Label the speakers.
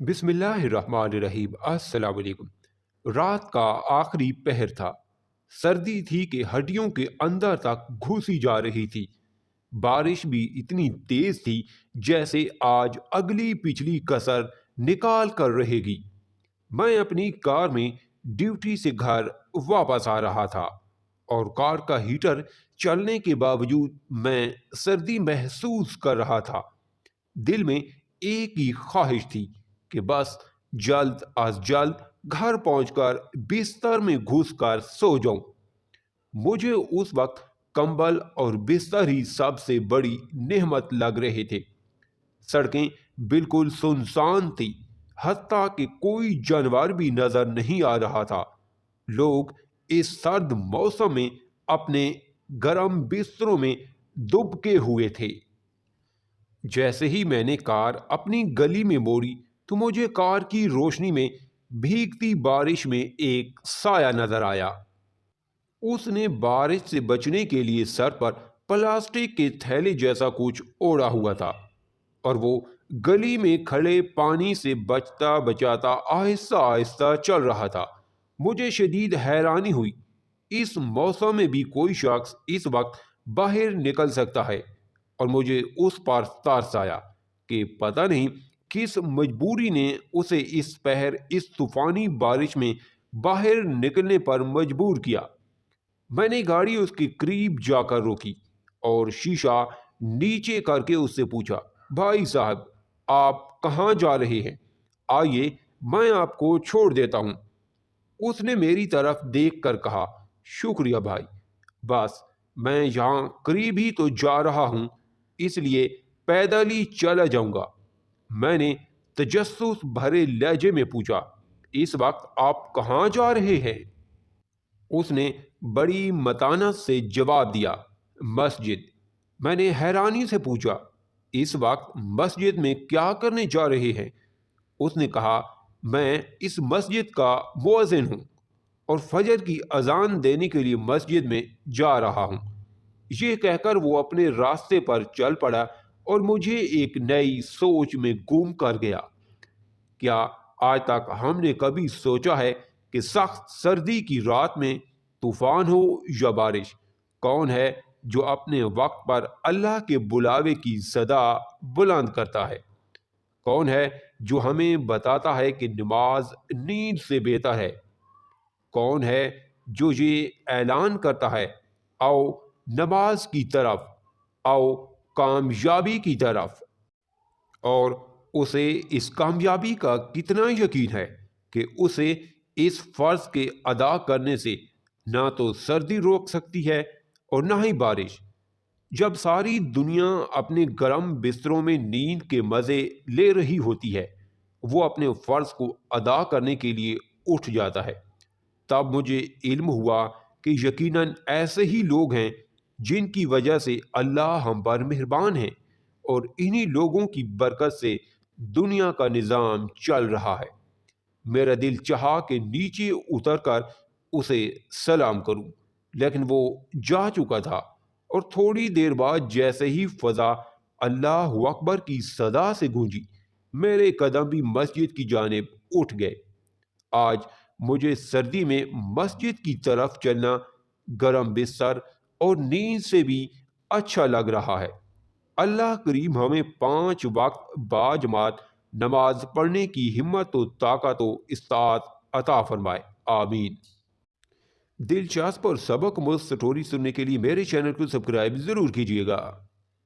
Speaker 1: बिस्मिल्लाहिर्रहमानिर्रहीम। अस्सलाम वालेकुम। रात का आखिरी पहर था। सर्दी थी कि हड्डियों के अंदर तक घुसी जा रही थी। बारिश भी इतनी तेज थी जैसे आज अगली पिछली कसर निकाल कर रहेगी। मैं अपनी कार में ड्यूटी से घर वापस आ रहा था और कार का हीटर चलने के बावजूद मैं सर्दी महसूस कर रहा था। दिल में एक ही ख्वाहिश थी कि बस जल्द अज जल्द घर पहुंचकर बिस्तर में घुसकर सो जाऊं। मुझे उस वक्त कंबल और बिस्तर ही सबसे बड़ी नेमत लग रहे थे। सड़कें बिल्कुल सुनसान थी, हत्ता कि कोई जानवर भी नजर नहीं आ रहा था। लोग इस सर्द मौसम में अपने गर्म बिस्तरों में दुबके हुए थे। जैसे ही मैंने कार अपनी गली में मोड़ी तो मुझे कार की रोशनी में भीगती बारिश में एक साया नजर आया। उसने बारिश से बचने के लिए सर पर प्लास्टिक के थैले जैसा कुछ ओढ़ा हुआ था और वो गली में खड़े पानी से बचता बचाता आहिस्ता आहिस्ता चल रहा था। मुझे शदीद हैरानी हुई। इस मौसम में भी कोई शख्स इस वक्त बाहर निकल सकता है और मुझे उस पर तरस आया कि पता नहीं किस मजबूरी ने उसे इस पहर इस तूफानी बारिश में बाहर निकलने पर मजबूर किया। मैंने गाड़ी उसके करीब जाकर रोकी और शीशा नीचे करके उससे पूछा, भाई साहब, आप कहाँ जा रहे हैं? आइए, मैं आपको छोड़ देता हूँ। उसने मेरी तरफ देख कर कहा, शुक्रिया भाई, बस मैं यहाँ करीब ही तो जा रहा हूँ, इसलिए पैदल ही चला जाऊंगा। मैंने तजस्सुस भरे लहजे में पूछा, इस वक्त आप कहाँ जा रहे हैं? उसने बड़ी मतानत से जवाब दिया, मस्जिद। मैंने हैरानी से पूछा, इस वक्त मस्जिद में क्या करने जा रहे हैं? उसने कहा, मैं इस मस्जिद का मुअज्जिन हूँ और फजर की अजान देने के लिए मस्जिद में जा रहा हूँ। ये कहकर वो अपने रास्ते पर चल पड़ा और मुझे एक नई सोच में गुम कर गया। क्या आज तक हमने कभी सोचा है कि सख्त सर्दी की रात में तूफान हो या बारिश, कौन है जो अपने वक्त पर अल्लाह के बुलावे की सदा बुलंद करता है? कौन है जो हमें बताता है कि नमाज नींद से बेहतर है? कौन है जो ये ऐलान करता है, आओ नमाज की तरफ, आओ कामयाबी की तरफ? और उसे इस कामयाबी का कितना यकीन है कि उसे इस फर्ज के अदा करने से ना तो सर्दी रोक सकती है और ना ही बारिश। जब सारी दुनिया अपने गर्म बिस्तरों में नींद के मज़े ले रही होती है, वो अपने फ़र्ज़ को अदा करने के लिए उठ जाता है। तब मुझे इल्म हुआ कि यकीनन ऐसे ही लोग हैं जिनकी वजह से अल्लाह हम पर मेहरबान है और इन्हीं लोगों की बरकत से दुनिया का निज़ाम चल रहा है। मेरा दिल चाहा कि नीचे उतरकर उसे सलाम करूं, लेकिन वो जा चुका था और थोड़ी देर बाद जैसे ही फजा अल्लाह अकबर की सदा से गूंजी, मेरे कदम भी मस्जिद की जानिब उठ गए। आज मुझे सर्दी में मस्जिद की तरफ चलना गरम बिस्तर और नींद से भी अच्छा लग रहा है। अल्लाह करीम हमें 5 वक्त बाजमात नमाज पढ़ने की हिम्मत व ताकत व इस्तात अता फरमाए, आमीन। दिलचस्प और सबक मुस्त स्टोरी सुनने के लिए मेरे चैनल को सब्सक्राइब ज़रूर कीजिएगा।